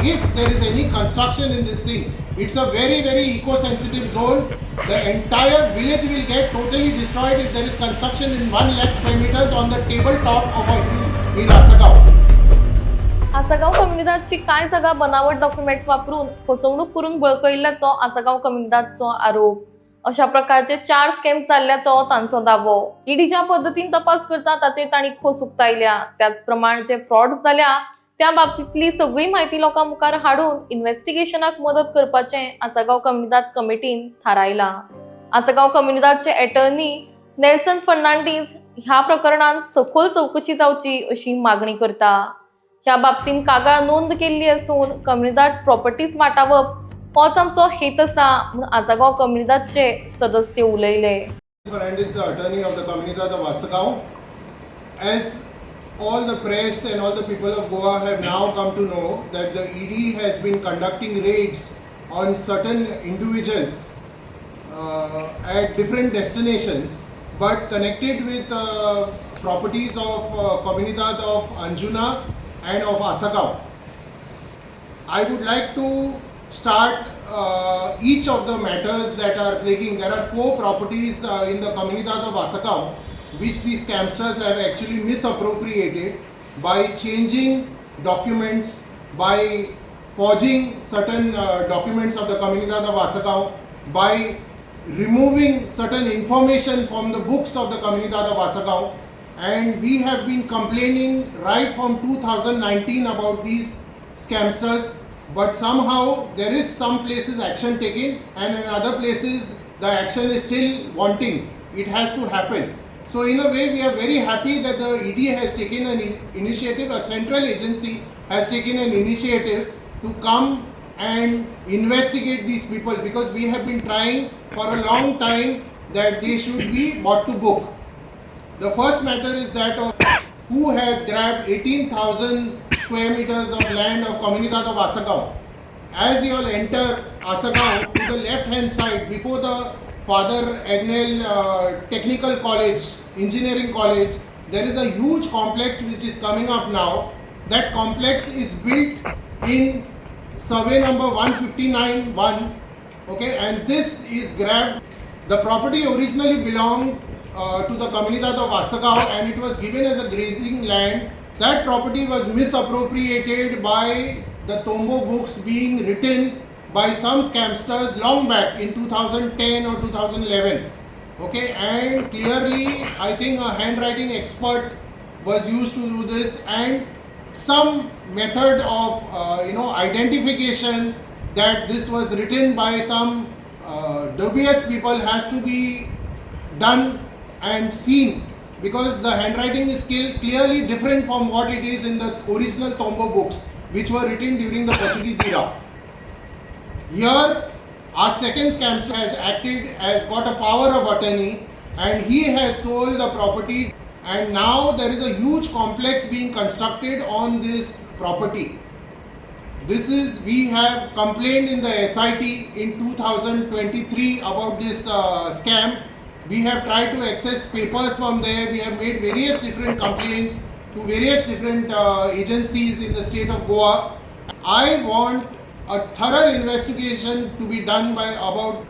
If there is any construction in this thing, it's a very, very eco-sensitive zone. The entire village will get totally destroyed if there is construction in 1 lakh square meters on the tabletop of a hill in Assagao. आसागाव कम्युनिदादची काय जागा बनावट documents वापरून फसवणूक करून बळकयल्ल्याचो आसागाव कम्युनिदादचो आरोप. अशा प्रकारचे 4 scams जाल्ल्याचो तांचो दावो. ईडी ज्या पद्धतीन तपास करता ताचे तांणी खोस उक्तायल्या. त्याच प्रमाण जे फ्रॉड्स जाल्या त्या बाबतीतली सगळी माहिती लोकां मुखार हाडून इन्व्हेस्टिगेशनाक मदत करपाचे आसागाव कम्युनिदाद कमिटीन थारायला. आसागाव कम्युनिदादचे अटर्नी नेल्सन फर्नांडीस ह्या प्रकरणात सखोल चौकशी जावची अशी मागणी करता. ह्या बाबतीन कागाळ नोंद केल्ली असून कम्युनिदाद प्रॉपर्टीज वाटावप होच आमचो हेत आसा म्हूण आसागाव कम्युनिदादचे सदस्य उलयले. Fernandez, the attorney of the Comunidad of Assagao. As all the press and all the people of Goa have now come to know that the ED has been conducting raids on certain individuals at different destinations, but connected with properties of Comunidad of Anjuna and of Assagao. I would like to start each of the matters that are plaguing. There are 4 properties in the Comunidad of Assagao which these scamsters have actually misappropriated by changing documents, by forging certain documents of the Comunidad of Assagao, by removing certain information from the books of the Comunidad of Assagao. And we have been complaining right from 2019 about these scamsters, but somehow there is some places action taken and in other places the action is still wanting. It has to happen. So in a way we are very happy that the ED has taken an initiative, a central agency has taken an initiative to come and investigate these people, because we have been trying for a long time that they should be brought to book. The first matter is that of who has grabbed 18,000 square meters of land of Comunidad of Assagao. As you all enter Assagao, to the left hand side before the Father Agnel Technical College, Engineering College, there is a huge complex which is coming up now. That complex is built in survey number 159-1, okay, and this is grabbed. The property originally belonged to the Comunidad of Assagao and it was given as a grazing land. That property was misappropriated by the Tombo books being written by some scamsters long back in 2010 or 2011. Okay, and clearly I think a handwriting expert was used to do this, and some method of identification that this was written by some dubious people has to be done and seen, because the handwriting is clearly different from what it is in the original Tombo books which were written during the Portuguese era. Here our second scamster has acted as got a power of attorney and he has sold the property, and now there is a huge complex being constructed on this property. We have complained in the SIT in 2023 about this scam. We have tried to access papers from there. We have made various different complaints to various different agencies in the state of Goa. I want a thorough investigation to be done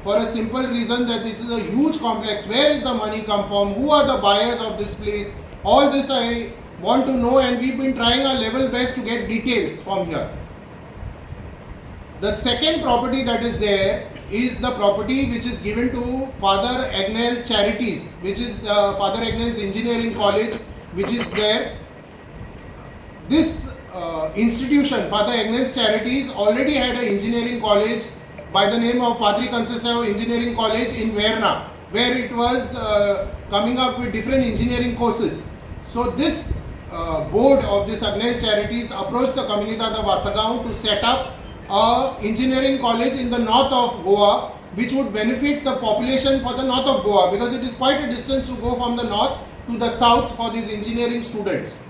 for a simple reason that this is a huge complex. Where is the money come from? Who are the buyers of this place? All this I want to know, and we've been trying our level best to get details from here. The second property that is there is the property which is given to Father Agnel Charities, which is Father Agnel's Engineering College, which is there. This institution, Father Agnel's Charities, already had an engineering college by the name of Padre Conceição Engineering College in Verna, where it was coming up with different engineering courses. So this board of this Agnel Charities approached the Comunidad of Assagao to set up a engineering college in the north of Goa, which would benefit the population for the north of Goa, because it is quite a distance to go from the north to the south for these engineering students.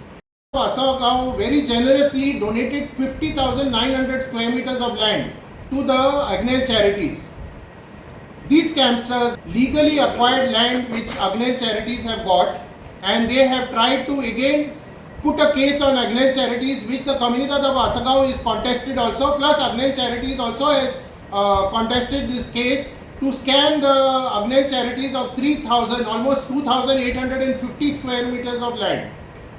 Assagao very generously donated 50,900 square meters of land to the Agnel Charities. These scamsters legally acquired land which Agnel Charities have got, and they have tried to again put a case on Agnel Charities, which the Comunidad of Assagao is contested also, plus Agnel Charities also has contested this case to scam the Agnel Charities of 3,000, almost 2,850 square meters of land.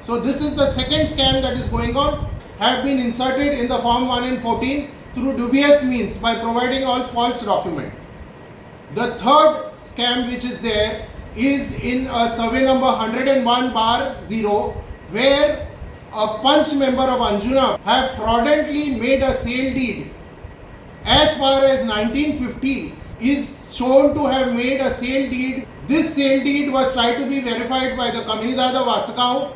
So this is the second scam that is going on, have been inserted in the Form 1 and 14 through dubious means by providing all false document. The third scam which is there is in a survey number 101/0, where a punch member of Anjuna have fraudulently made a sale deed as far as 1950 is shown to have made a sale deed. This sale deed was tried to be verified by the Comunidad of Assagao,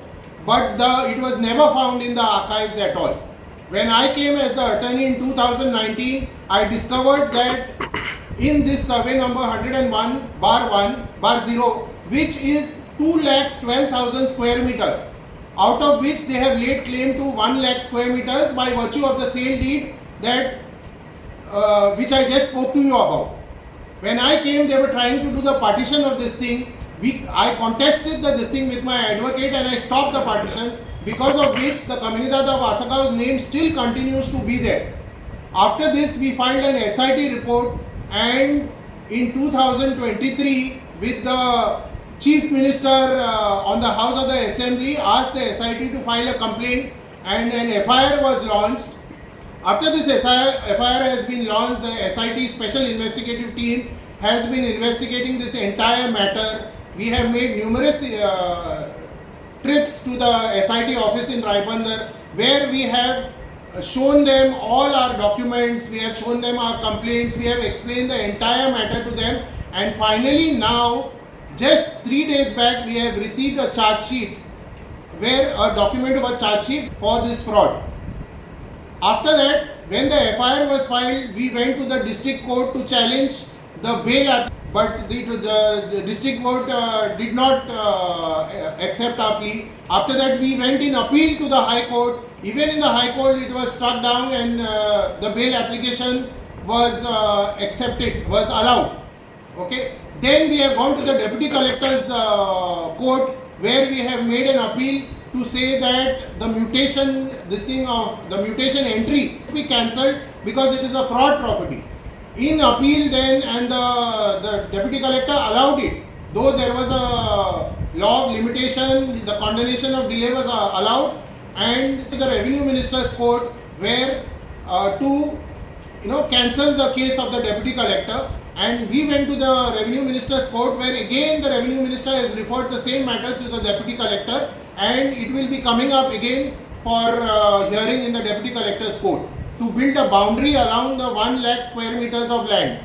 but it was never found in the archives at all. When I came as the attorney in 2019, I discovered that in this survey number 101/1/0, which is 2,12,000 square meters, out of which they have laid claim to 1 lakh square meters by virtue of the sale deed that which I just spoke to you about. When I came, they were trying to do the partition of this thing. I contested this thing with my advocate and I stopped the partition, because of which the Comunidad of Assagao's name still continues to be there. After this, we filed an SIT report, and in 2023, with the Chief Minister on the House of the Assembly, asked the SIT to file a complaint, and an FIR was launched. After this FIR has been launched, the SIT Special Investigative Team has been investigating this entire matter. We have made numerous trips to the SIT office in Raibandar, where we have shown them all our documents, we have shown them our complaints, we have explained the entire matter to them, and finally now, just 3 days back, we have received a charge sheet, where a document of a charge sheet for this fraud. After that, when the FIR was filed, we went to the district court to challenge the bail, but the district court did not accept our plea. After that, we went in appeal to the High Court. Even in the High Court, it was struck down, and the bail application was accepted, was allowed. Okay. Then we have gone to the Deputy Collector's court, where we have made an appeal to say that the mutation entry be cancelled because it is a fraud property. In appeal then, and the Deputy Collector allowed it, though there was a law of limitation, the condonation of delay was allowed, and to the Revenue Minister's court, where to cancel the case of the Deputy Collector. And we went to the Revenue Minister's court, where again the Revenue Minister has referred the same matter to the Deputy Collector, and it will be coming up again for hearing in the Deputy Collector's court to build a boundary around the 1 lakh square meters of land.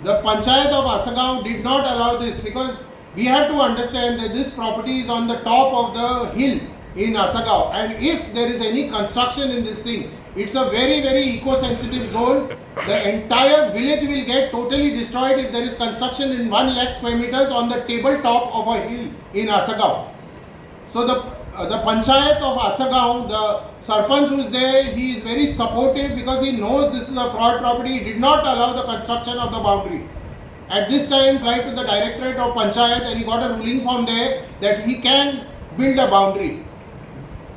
The Panchayat of Assagao did not allow this, because we have to understand that this property is on the top of the hill in Assagao, and if there is any construction in this thing, it's a very, very eco-sensitive zone. The entire village will get totally destroyed if there is construction in 1 lakh square meters on the tabletop of a hill in Assagao. So the Panchayat of Assagao, the Sarpanch who is there, he is very supportive, because he knows this is a fraud property. He did not allow the construction of the boundary. At this time, applied to the Directorate of Panchayat, and he got a ruling from there that he can build a boundary.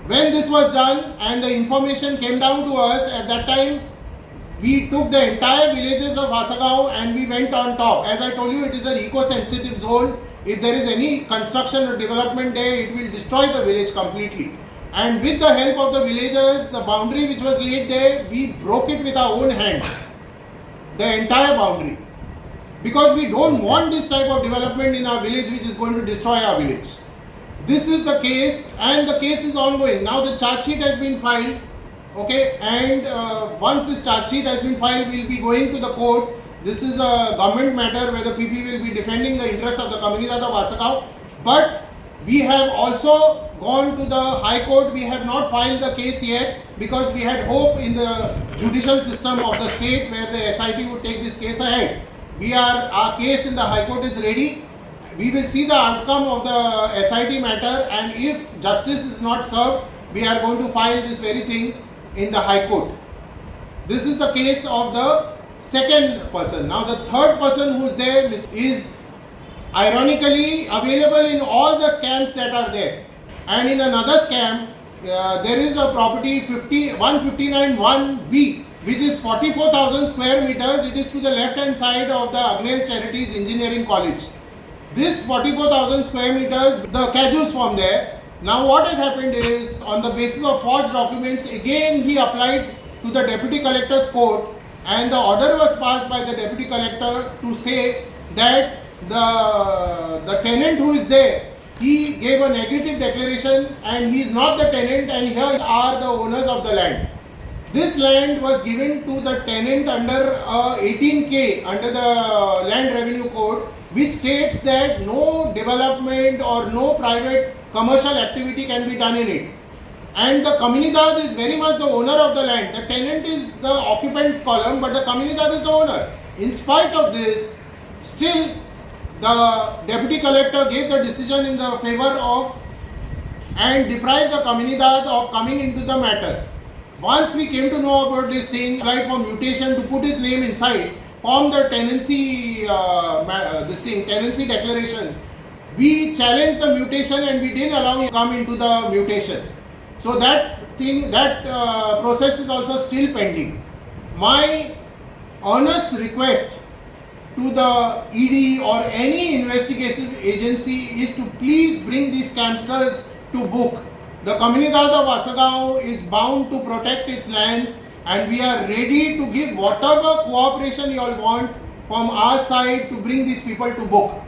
When this was done and the information came down to us, at that time, we took the entire villages of Assagao and we went on top. As I told you, it is an eco-sensitive zone. If there is any construction or development there, it will destroy the village completely. And with the help of the villagers, the boundary which was laid there, we broke it with our own hands. The entire boundary. Because we don't want this type of development in our village which is going to destroy our village. This is the case, and the case is ongoing. Now the charge sheet has been filed, okay, and once this charge sheet has been filed, we will be going to the court. This is a government matter where the PP will be defending the interests of the Comunidad of Assagao. But we have also gone to the High Court. We have not filed the case yet, because we had hope in the judicial system of the state, where the SIT would take this case ahead. Our case in the High Court is ready. We will see the outcome of the SIT matter, and if justice is not served, we are going to file this very thing in the High Court. This is the case of the second person. Now the third person who is there is ironically available in all the scams that are there. And in another scam, there is a property 159-1B, which is 44,000 square meters. It is to the left hand side of the Agnel Charities Engineering College. This 44,000 square meters, the casuals from there. Now what has happened is, on the basis of forged documents, again he applied to the Deputy Collector's court, and the order was passed by the Deputy Collector to say that the tenant who is there, he gave a negative declaration and he is not the tenant, and here are the owners of the land. This land was given to the tenant under 18K under the Land Revenue Code, which states that no development or no private commercial activity can be done in it. And the Communidade is very much the owner of the land. The tenant is the occupant's column, but the Communidade is the owner. In spite of this, still the Deputy Collector gave the decision in the favor of and deprived the Communidade of coming into the matter. Once we came to know about this thing, applied for mutation to put his name inside, form the tenancy tenancy declaration. We challenged the mutation and we didn't allow him to come into the mutation. So that process is also still pending. My earnest request to the ED or any investigation agency is to please bring these scamsters to book. The Comunidade of Assagao is bound to protect its lands, and we are ready to give whatever cooperation you all want from our side to bring these people to book.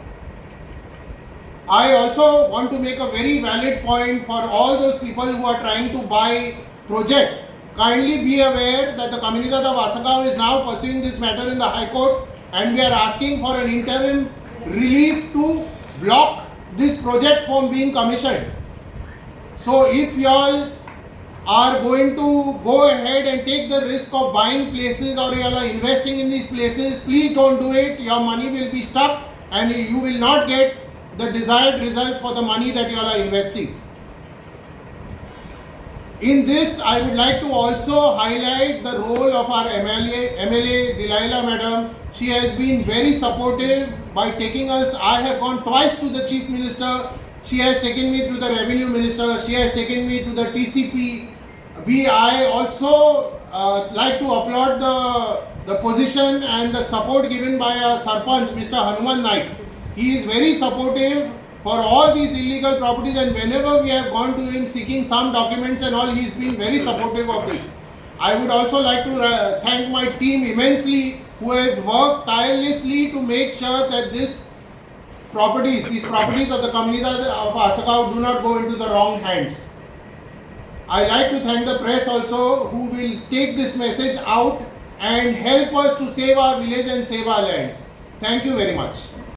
I also want to make a very valid point for all those people who are trying to buy project. Kindly be aware that the Comunidade of Assagao is now pursuing this matter in the High Court, and we are asking for an interim relief to block this project from being commissioned. So if you all are going to go ahead and take the risk of buying places, or you all are investing in these places, please don't do it. Your money will be stuck and you will not get the desired results for the money that you all are investing. In this, I would like to also highlight the role of our MLA Dilaila Madam. She has been very supportive by taking us. I have gone twice to the Chief Minister. She has taken me to the Revenue Minister. She has taken me to the TCP. I also like to applaud the position and the support given by our Sarpanch, Mr. Hanuman Naik. He is very supportive for all these illegal properties, and whenever we have gone to him seeking some documents and all, he has been very supportive of this. I would also like to thank my team immensely, who has worked tirelessly to make sure that these properties of the Comunidade of Assagao do not go into the wrong hands. I like to thank the press also, who will take this message out and help us to save our village and save our lands. Thank you very much.